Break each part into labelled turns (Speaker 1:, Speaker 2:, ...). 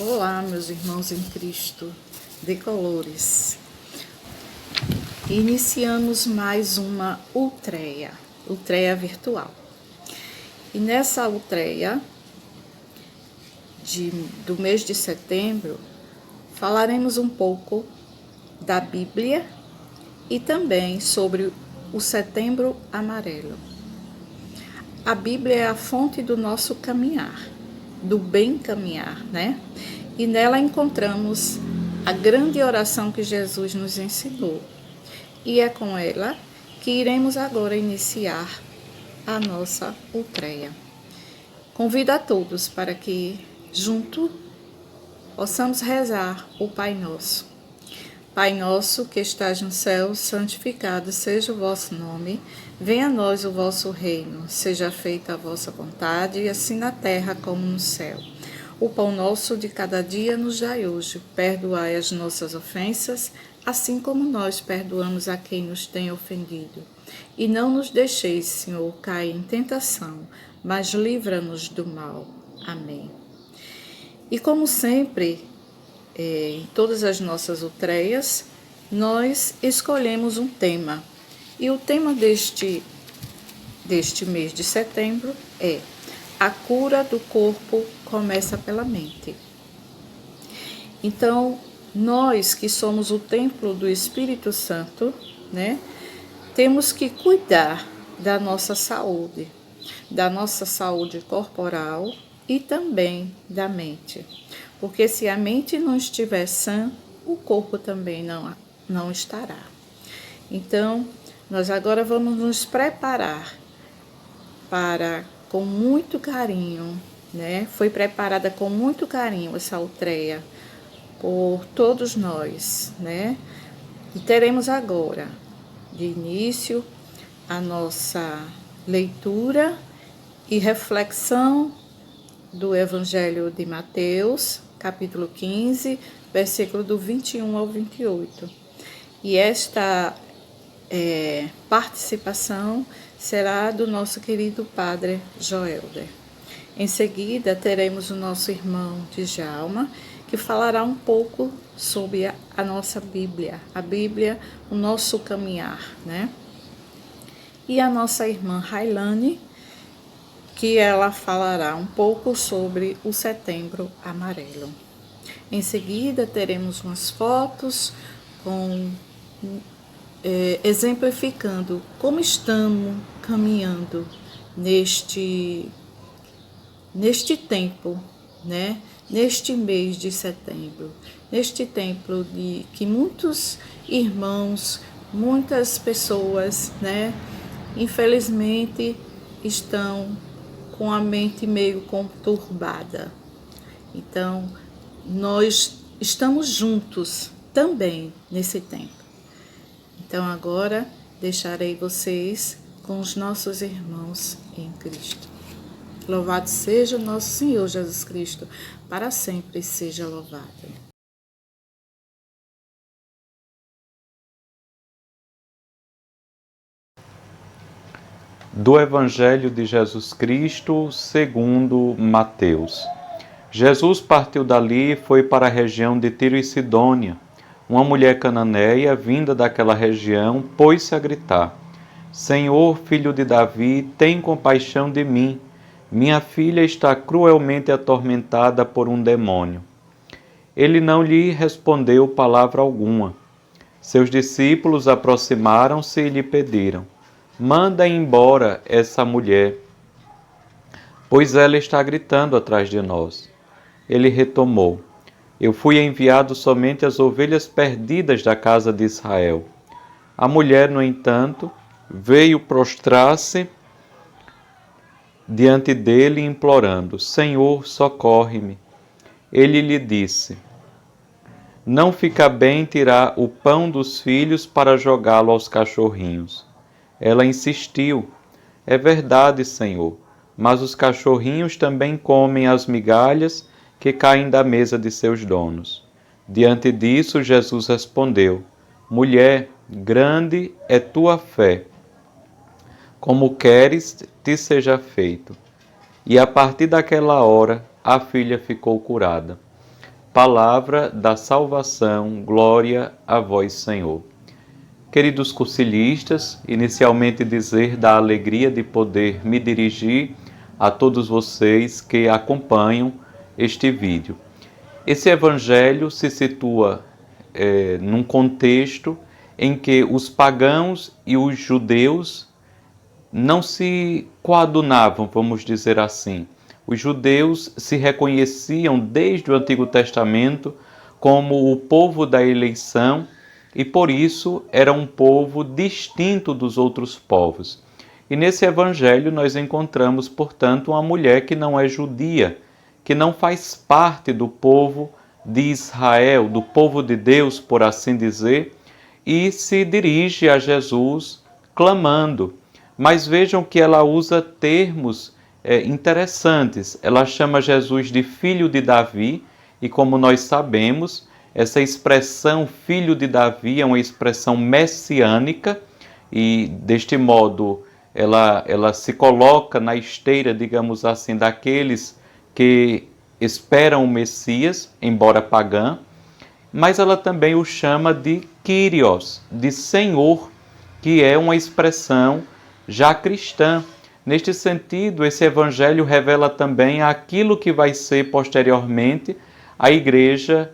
Speaker 1: Olá, meus irmãos em Cristo de colores. Iniciamos mais uma ultreia virtual. E nessa ultreia do mês de setembro, falaremos um pouco da Bíblia e também sobre o Setembro Amarelo. A Bíblia é a fonte do nosso caminhar, do bem caminhar, né? E nela encontramos a grande oração que Jesus nos ensinou. E é com ela que iremos agora iniciar a nossa ultreia. Convido a todos para que, junto, possamos rezar o Pai Nosso. Pai nosso que estás no céu, santificado seja o vosso nome. Venha a nós o vosso reino. Seja feita a vossa vontade, assim na terra como no céu. O pão nosso de cada dia nos dai hoje. Perdoai as nossas ofensas, assim como nós perdoamos a quem nos tem ofendido. E não nos deixeis, Senhor, cair em tentação, mas livra-nos do mal. Amém. E como sempre, em todas as nossas ultreias, nós escolhemos um tema. E o tema deste mês de setembro é: a cura do corpo começa pela mente. Então, nós que somos o templo do Espírito Santo, né, temos que cuidar da nossa saúde corporal e também da mente. Porque se a mente não estiver sã, o corpo também não estará. Então, nós agora vamos nos preparar para, com muito carinho, né? Foi preparada com muito carinho essa ultreia por todos nós, né? E teremos agora, de início, a nossa leitura e reflexão do Evangelho de Mateus, capítulo 15, versículo do 21 ao 28. E esta participação será do nosso querido Padre Joelder. Em seguida, teremos o nosso irmão Djalma, que falará um pouco sobre a nossa Bíblia, a Bíblia, o nosso caminhar, né? E a nossa irmã Railane, que ela falará um pouco sobre o Setembro Amarelo. Em seguida, teremos umas fotos exemplificando como estamos caminhando neste tempo, né? Neste mês de setembro, neste tempo de que muitos irmãos, muitas pessoas, né, infelizmente estão com a mente meio conturbada. Então, nós estamos juntos também nesse tempo. Então, agora deixarei vocês com os nossos irmãos em Cristo. Louvado seja o nosso Senhor Jesus Cristo, para sempre seja louvado.
Speaker 2: Do Evangelho de Jesus Cristo, segundo Mateus. Jesus partiu dali e foi para a região de Tiro e Sidônia. Uma mulher cananeia, vinda daquela região, pôs-se a gritar: Senhor, filho de Davi, tem compaixão de mim. Minha filha está cruelmente atormentada por um demônio. Ele não lhe respondeu palavra alguma. Seus discípulos aproximaram-se e lhe pediram: Manda embora essa mulher, pois ela está gritando atrás de nós. Ele retomou: Eu fui enviado somente às ovelhas perdidas da casa de Israel. A mulher, no entanto, veio prostrar-se diante dele, implorando: Senhor, socorre-me. Ele lhe disse: Não fica bem tirar o pão dos filhos para jogá-lo aos cachorrinhos. Ela insistiu: É verdade, Senhor, mas os cachorrinhos também comem as migalhas que caem da mesa de seus donos. Diante disso, Jesus respondeu: Mulher, grande é tua fé. Como queres, te seja feito. E a partir daquela hora, a filha ficou curada. Palavra da salvação, glória a vós, Senhor. Queridos cursilistas, inicialmente dizer da alegria de poder me dirigir a todos vocês que acompanham este vídeo. Esse evangelho se situa num contexto em que os pagãos e os judeus não se coadunavam, vamos dizer assim. Os judeus se reconheciam desde o Antigo Testamento como o povo da eleição e por isso era um povo distinto dos outros povos. E nesse evangelho nós encontramos, portanto, uma mulher que não é judia, que não faz parte do povo de Israel, do povo de Deus, por assim dizer, e se dirige a Jesus clamando. Mas vejam que ela usa termos interessantes. Ela chama Jesus de filho de Davi, e como nós sabemos, essa expressão filho de Davi é uma expressão messiânica, e deste modo ela se coloca na esteira, digamos assim, daqueles que esperam o Messias, embora pagã, mas ela também o chama de Kyrios, de Senhor, que é uma expressão já cristã. Neste sentido, esse evangelho revela também aquilo que vai ser posteriormente a igreja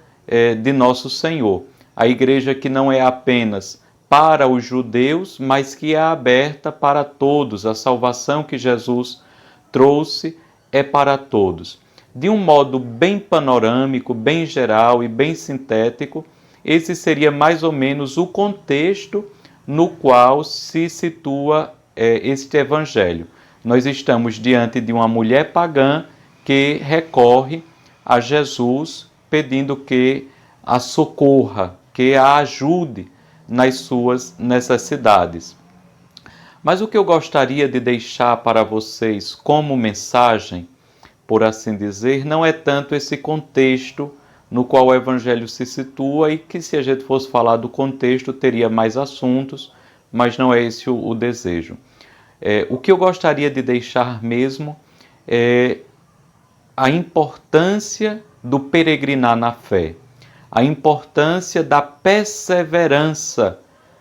Speaker 2: de Nosso Senhor. A igreja que não é apenas para os judeus, mas que é aberta para todos. A salvação que Jesus trouxe é para todos. De um modo bem panorâmico, bem geral e bem sintético, esse seria mais ou menos o contexto no qual se situa este evangelho. Nós estamos diante de uma mulher pagã que recorre a Jesus pedindo que a socorra, que a ajude nas suas necessidades. Mas o que eu gostaria de deixar para vocês como mensagem, por assim dizer, não é tanto esse contexto no qual o evangelho se situa, e que se a gente fosse falar do contexto teria mais assuntos, mas não é esse o desejo. O que eu gostaria de deixar mesmo é a importância do peregrinar na fé, a importância da perseverança,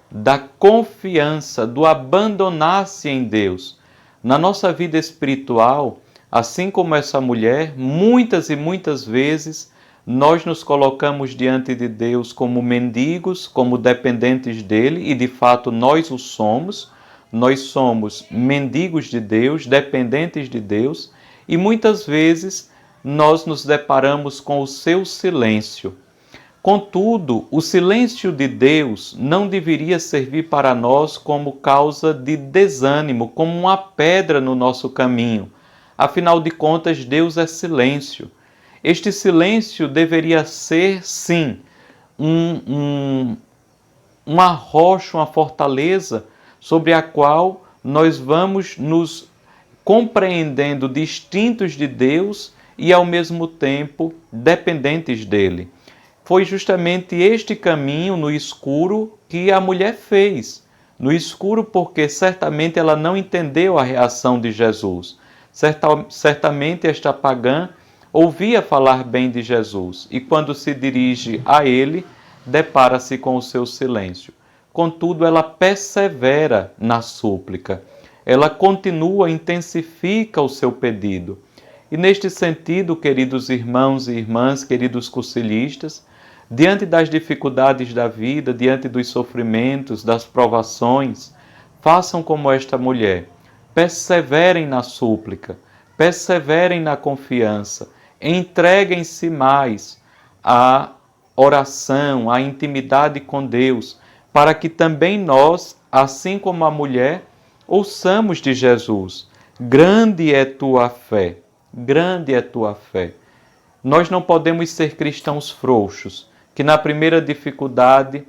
Speaker 2: da confiança, do abandonar-se em Deus. Na nossa vida espiritual, assim como essa mulher, muitas e muitas vezes nós nos colocamos diante de Deus como mendigos, como dependentes dele, e de fato nós o somos. Nós somos mendigos de Deus, dependentes de Deus, e muitas vezes nós nos deparamos com o seu silêncio. Contudo, o silêncio de Deus não deveria servir para nós como causa de desânimo, como uma pedra no nosso caminho. Afinal de contas, Deus é silêncio. Este silêncio deveria ser, sim, uma rocha, uma fortaleza, sobre a qual nós vamos nos compreendendo distintos de Deus e, ao mesmo tempo, dependentes dele. Foi justamente este caminho no escuro que a mulher fez. No escuro porque certamente ela não entendeu a reação de Jesus. Certamente esta pagã ouvia falar bem de Jesus e, quando se dirige a ele, depara-se com o seu silêncio. Contudo, ela persevera na súplica. Ela continua, intensifica o seu pedido. E neste sentido, queridos irmãos e irmãs, queridos cursilistas, diante das dificuldades da vida, diante dos sofrimentos, das provações, façam como esta mulher. Perseverem na súplica, perseverem na confiança, entreguem-se mais à oração, à intimidade com Deus, para que também nós, assim como a mulher, ouçamos de Jesus: grande é tua fé, grande é tua fé. Nós não podemos ser cristãos frouxos, que na primeira dificuldade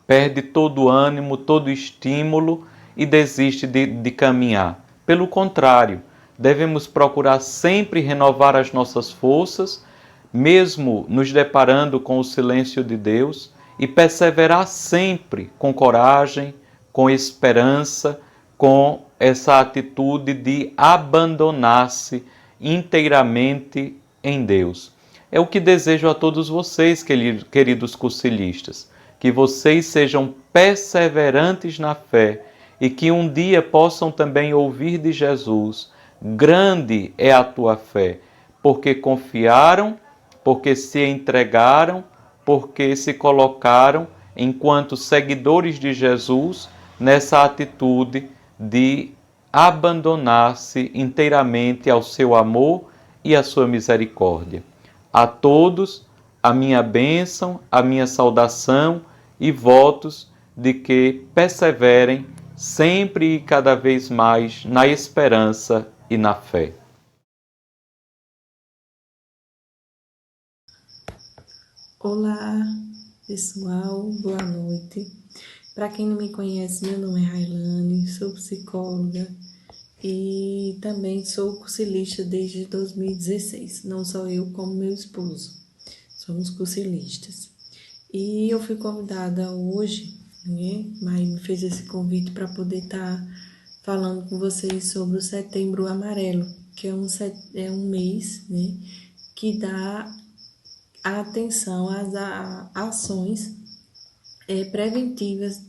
Speaker 2: perde todo o ânimo, todo o estímulo e desiste de caminhar. Pelo contrário, devemos procurar sempre renovar as nossas forças, mesmo nos deparando com o silêncio de Deus, e perseverar sempre com coragem, com esperança, com essa atitude de abandonar-se inteiramente em Deus. É o que desejo a todos vocês, queridos cursilistas, que vocês sejam perseverantes na fé e que um dia possam também ouvir de Jesus: grande é a tua fé, porque confiaram, porque se entregaram, porque se colocaram enquanto seguidores de Jesus nessa atitude de abandonar-se inteiramente ao seu amor e à sua misericórdia. A todos, a minha bênção, a minha saudação e votos de que perseverem sempre e cada vez mais na esperança e na fé.
Speaker 3: Olá, pessoal, boa noite. Para quem não me conhece, meu nome é Railane, sou psicóloga e também sou cursilista desde 2016. Não só eu, como meu esposo, somos cursilistas. E eu fui convidada hoje, né? Mai me fez esse convite para poder estar falando com vocês sobre o Setembro Amarelo, que é um mês, né, que dá atenção às ações preventivas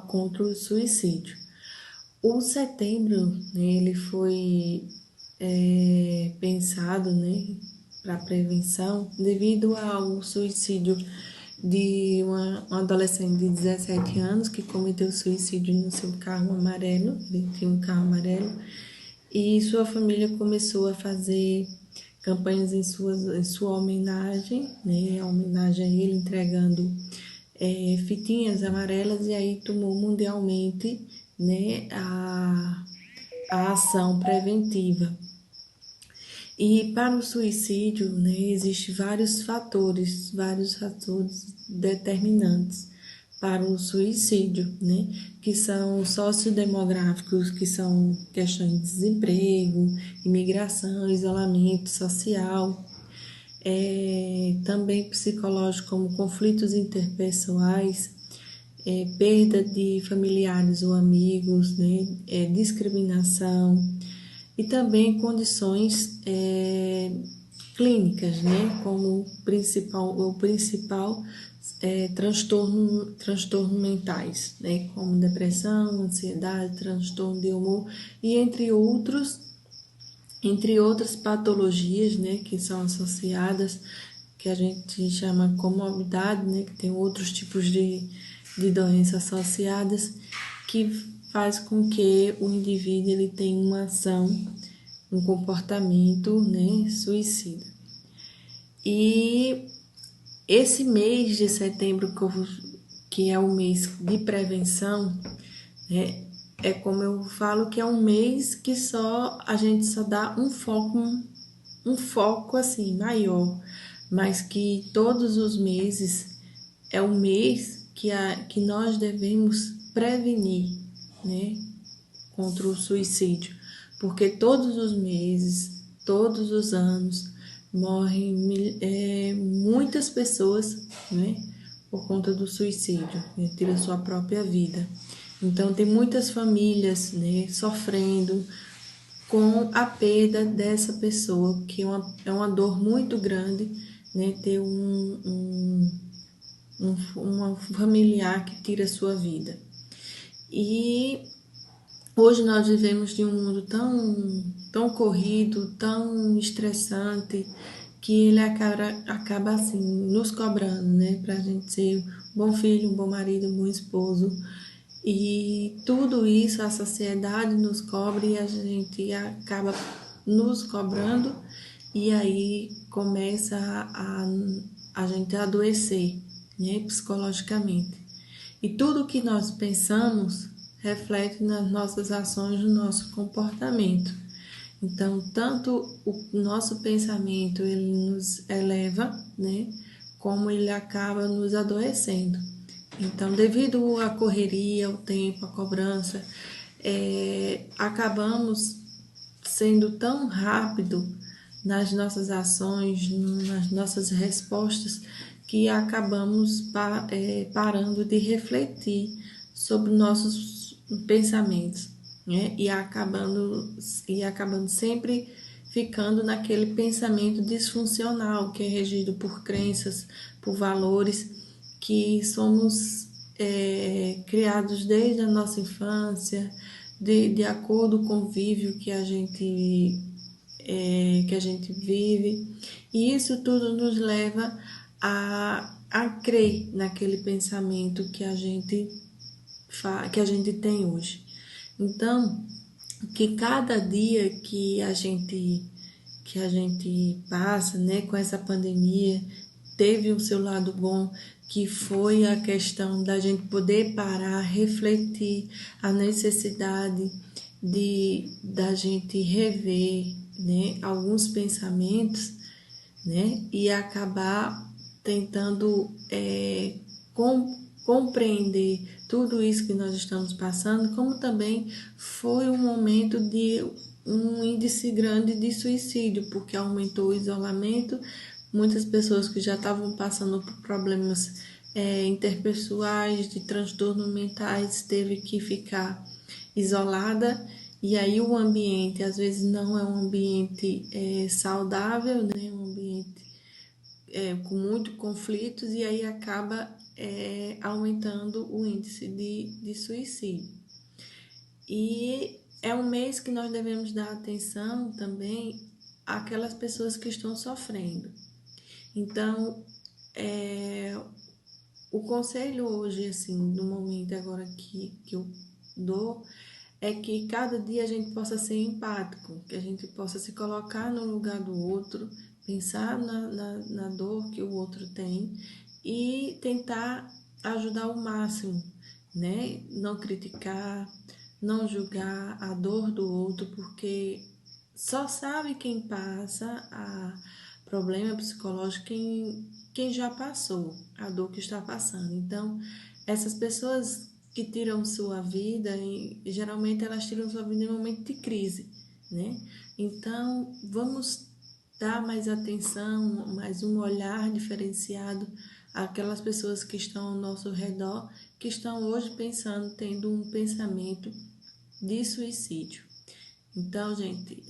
Speaker 3: contra o suicídio. O setembro, né, ele foi pensado, né, para prevenção devido ao suicídio de uma adolescente de 17 anos que cometeu suicídio no seu carro amarelo, ele tinha um carro amarelo, e sua família começou a fazer campanhas em sua homenagem, né, a homenagem a ele, entregando fitinhas amarelas, e aí tomou mundialmente, né, a ação preventiva. E para o suicídio, né, existem vários fatores determinantes para o suicídio, né, que são sociodemográficos, que são questões de desemprego, imigração, isolamento social, também psicológico, como conflitos interpessoais, perda de familiares ou amigos, né, discriminação, e também condições clínicas, né, como o principal transtorno mentais, né, como depressão, ansiedade, transtorno de humor e entre outras patologias, né, que são associadas, que a gente chama comorbidade, né, que tem outros tipos de doenças associadas, que faz com que o indivíduo ele tenha uma ação, um comportamento, né, suicida. E esse mês de setembro, que é o mês de prevenção, né, é como eu falo, que é um mês que a gente só dá um foco assim maior, mas que todos os meses é um mês que nós devemos prevenir, né, contra o suicídio, porque todos os meses, todos os anos, morrem muitas pessoas, né, por conta do suicídio, né, tira sua própria vida. Então, tem muitas famílias, né, sofrendo com a perda dessa pessoa, que é uma dor muito grande, né, ter uma familiar que tira a sua vida. E hoje nós vivemos de um mundo tão corrido, tão estressante, que ele acaba assim, nos cobrando, né, pra gente ser um bom filho, um bom marido, um bom esposo. E tudo isso a sociedade nos cobra e a gente acaba nos cobrando, e aí começa a gente a adoecer, né, psicologicamente. E tudo que nós pensamos reflete nas nossas ações, no nosso comportamento. Então, tanto o nosso pensamento ele nos eleva, né, como ele acaba nos adoecendo. Então, devido à correria, ao tempo, à cobrança, acabamos sendo tão rápido nas nossas ações, nas nossas respostas, que acabamos parando de refletir sobre nossos pensamentos, né? E acabando sempre ficando naquele pensamento disfuncional que é regido por crenças, por valores que somos criados desde a nossa infância, de acordo com o convívio que a gente vive, e isso tudo nos leva a crer naquele pensamento que a gente tem hoje. Então, que cada dia que a gente passa, né, com essa pandemia, teve o seu lado bom, que foi a questão da gente poder parar, refletir a necessidade da gente rever, né, alguns pensamentos, né, e acabar tentando compreender tudo isso que nós estamos passando, como também foi um momento de um índice grande de suicídio, porque aumentou o isolamento, muitas pessoas que já estavam passando por problemas interpessoais, de transtornos mentais, teve que ficar isolada, e aí o ambiente às vezes não é um ambiente saudável, né? Um ambiente com muitos conflitos, e aí acaba aumentando o índice de suicídio. E é um mês que nós devemos dar atenção também àquelas pessoas que estão sofrendo. Então, o conselho hoje, assim, no momento agora que eu dou, é que cada dia a gente possa ser empático, que a gente possa se colocar no lugar do outro, pensar na dor que o outro tem e tentar ajudar ao máximo, né? Não criticar, não julgar a dor do outro, porque só sabe quem passa a problema psicológico quem já passou a dor que está passando. Então, essas pessoas que tiram sua vida, e geralmente elas tiram sua vida em momento de crise, né? Então, vamos dar mais atenção, mais um olhar diferenciado àquelas pessoas que estão ao nosso redor, que estão hoje tendo um pensamento de suicídio. Então, gente,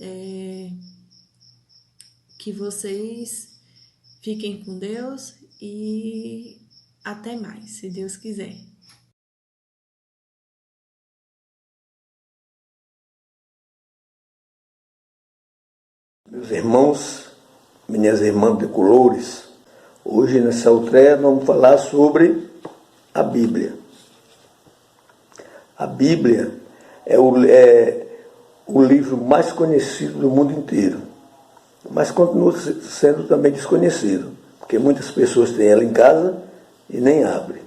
Speaker 3: que vocês fiquem com Deus e até mais, se Deus quiser.
Speaker 4: Meus irmãos, minhas irmãs tricolores, hoje nessa outra nós vamos falar sobre a Bíblia. A Bíblia é o livro mais conhecido do mundo inteiro, mas continua sendo também desconhecido, porque muitas pessoas têm ela em casa e nem abrem.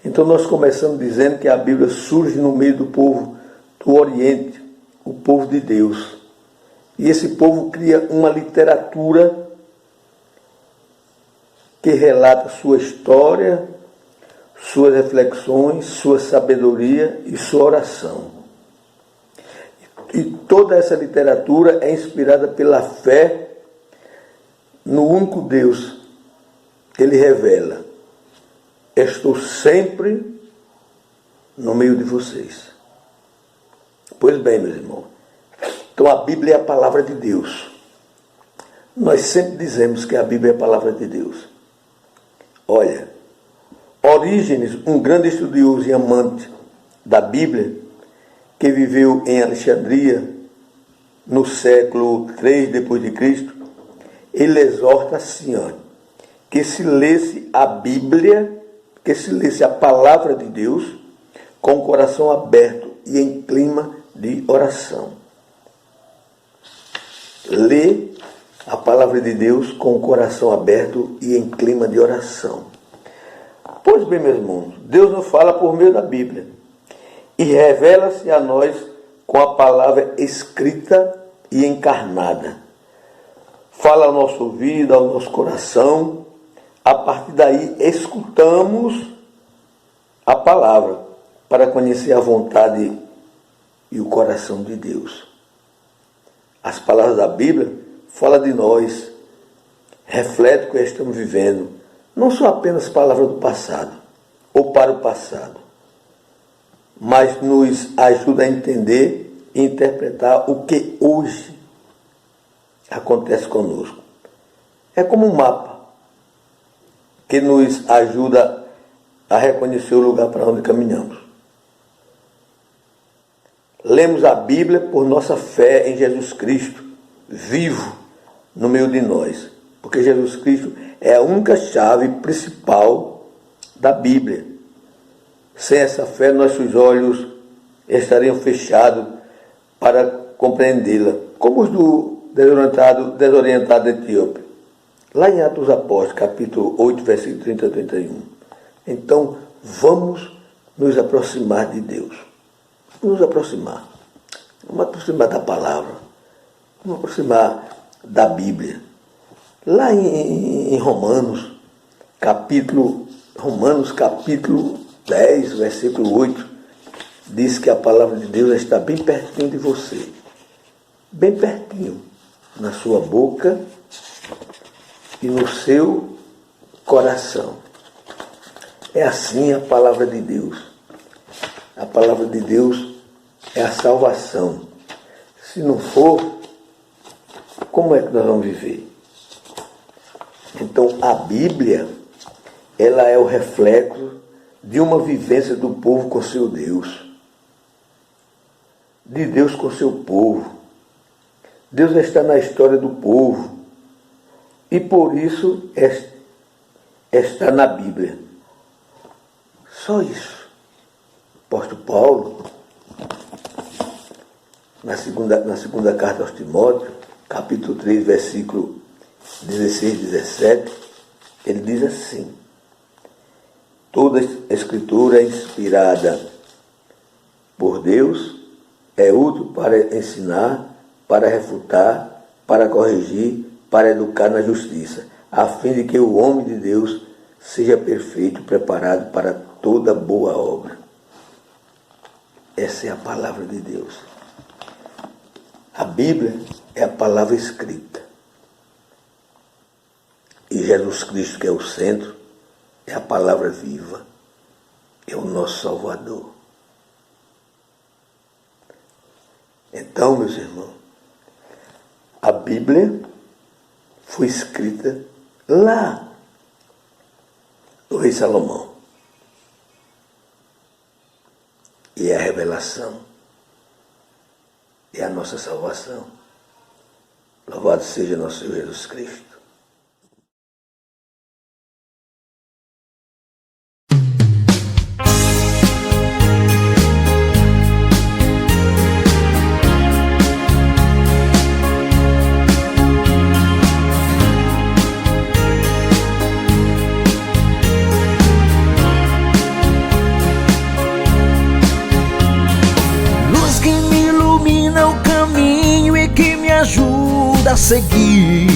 Speaker 4: Então nós começamos dizendo que a Bíblia surge no meio do povo do Oriente, o povo de Deus. E esse povo cria uma literatura que relata sua história, suas reflexões, sua sabedoria e sua oração. E toda essa literatura é inspirada pela fé no único Deus que ele revela. Estou sempre no meio de vocês. Pois bem, meus irmãos, então a Bíblia é a palavra de Deus. Nós sempre dizemos que a Bíblia é a palavra de Deus. Olha, Orígenes, um grande estudioso e amante da Bíblia, que viveu em Alexandria no século III d.C., ele exorta assim, ó, que se lesse a Bíblia, que se lesse a palavra de Deus com o coração aberto e em clima de oração. Lê a palavra de Deus com o coração aberto e em clima de oração. Pois bem, meus irmãos, Deus nos fala por meio da Bíblia e revela-se a nós com a palavra escrita e encarnada. Fala ao nosso ouvido, ao nosso coração. A partir daí, escutamos a palavra para conhecer a vontade e o coração de Deus. As palavras da Bíblia falam de nós, refletem o que estamos vivendo. Não são apenas palavras do passado ou para o passado, mas nos ajuda a entender e interpretar o que hoje acontece conosco. É como um mapa que nos ajuda a reconhecer o lugar para onde caminhamos. Lemos a Bíblia por nossa fé em Jesus Cristo, vivo no meio de nós, porque Jesus Cristo é a única chave principal da Bíblia. Sem essa fé, nossos olhos estariam fechados para compreendê-la, como os do desorientado etíope. Lá em Atos dos Apóstolos, capítulo 8, versículo 30 a 31. Então, vamos nos aproximar de Deus. Vamos nos aproximar. Vamos aproximar da palavra. Vamos aproximar da Bíblia. Lá em Romanos, capítulo 10, versículo 8, diz que a palavra de Deus está bem pertinho de você. Bem pertinho. Na sua boca e no seu coração. É assim a palavra de Deus. A palavra de Deus é a salvação. Se não for, como é que nós vamos viver? Então, a Bíblia, ela é o reflexo de uma vivência do povo com seu Deus. De Deus com seu povo. Deus está na história do povo. E por isso está na Bíblia. Só isso. O apóstolo Paulo, na segunda carta aos Timóteos, capítulo 3, versículo 16 e 17, ele diz assim: toda a escritura é inspirada por Deus, é útil para ensinar, para refutar, para corrigir, para educar na justiça, a fim de que o homem de Deus seja perfeito, preparado para toda boa obra. Essa é a palavra de Deus. A Bíblia é a palavra escrita. E Jesus Cristo, que é o centro, é a palavra viva, é o nosso Salvador. Então, meus irmãos, a Bíblia foi escrita lá do rei Salomão. E é a revelação, é a nossa salvação. Louvado seja nosso Senhor Jesus Cristo.
Speaker 5: Ajuda a seguir,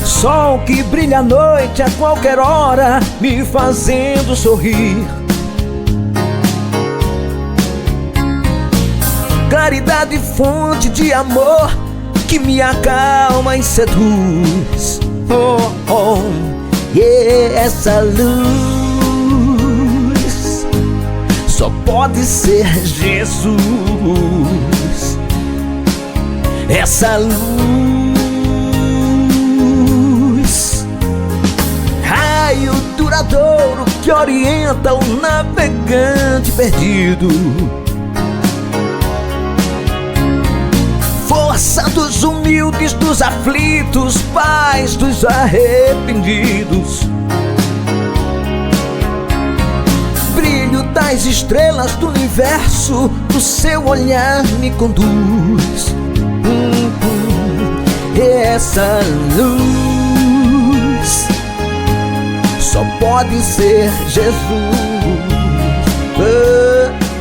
Speaker 5: sol que brilha à noite a qualquer hora, me fazendo sorrir. Claridade, fonte de amor que me acalma e seduz. Oh, oh, yeah, essa luz só pode ser Jesus. Essa luz, raio duradouro que orienta o navegante perdido. Força dos humildes, dos aflitos, paz dos arrependidos. Brilho das estrelas do universo, do seu olhar me conduz. Essa luz só pode ser Jesus.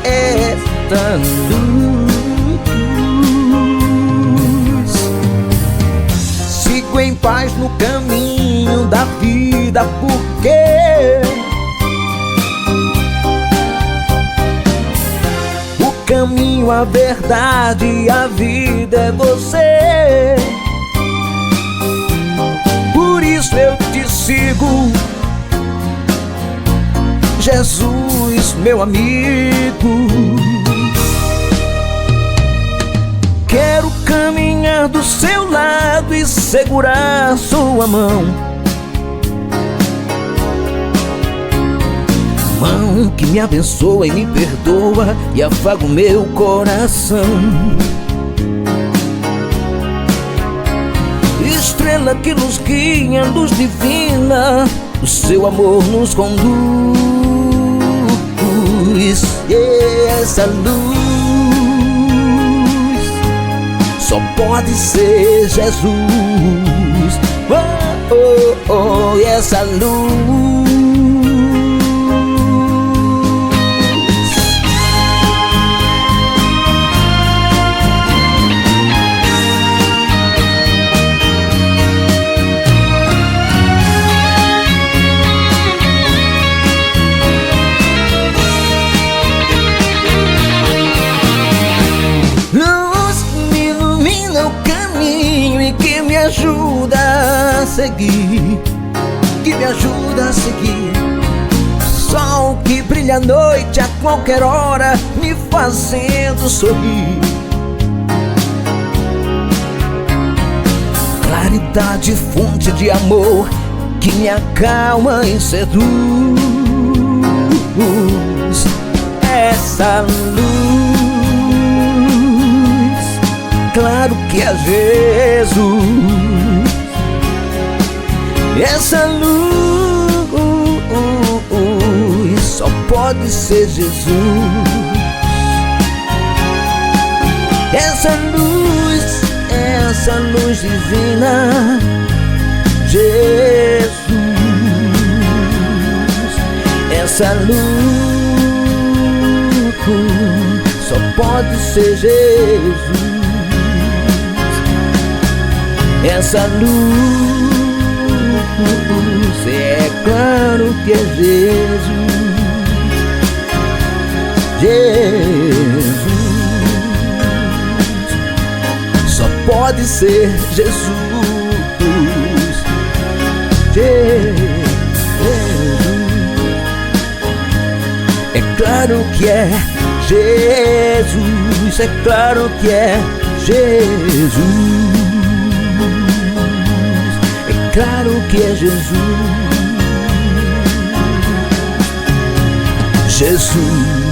Speaker 5: Esta luz, sigo em paz no caminho da vida, porque o caminho, a verdade e a vida é você. Por isso eu te sigo, Jesus, meu amigo. estar do seu lado e segurar sua mão. Mão que me abençoa e me perdoa e afaga o meu coração. Estrela que nos guia, luz divina, o seu amor nos conduz. E essa luz só pode ser Jesus. Oh, oh, oh, e essa luz ajuda a seguir, que me ajuda a seguir. Sol que brilha à noite a qualquer hora, me fazendo sorrir. Claridade, fonte de amor, que me acalma e seduz. Essa luz, claro que é Jesus. Essa luz só pode ser Jesus. Essa luz divina, Jesus. Essa luz só pode ser Jesus. Essa luz, é claro que é Jesus. Jesus, só pode ser Jesus. Jesus, é claro que é Jesus. É claro que é Jesus. Claro que é Jesus. Jesus.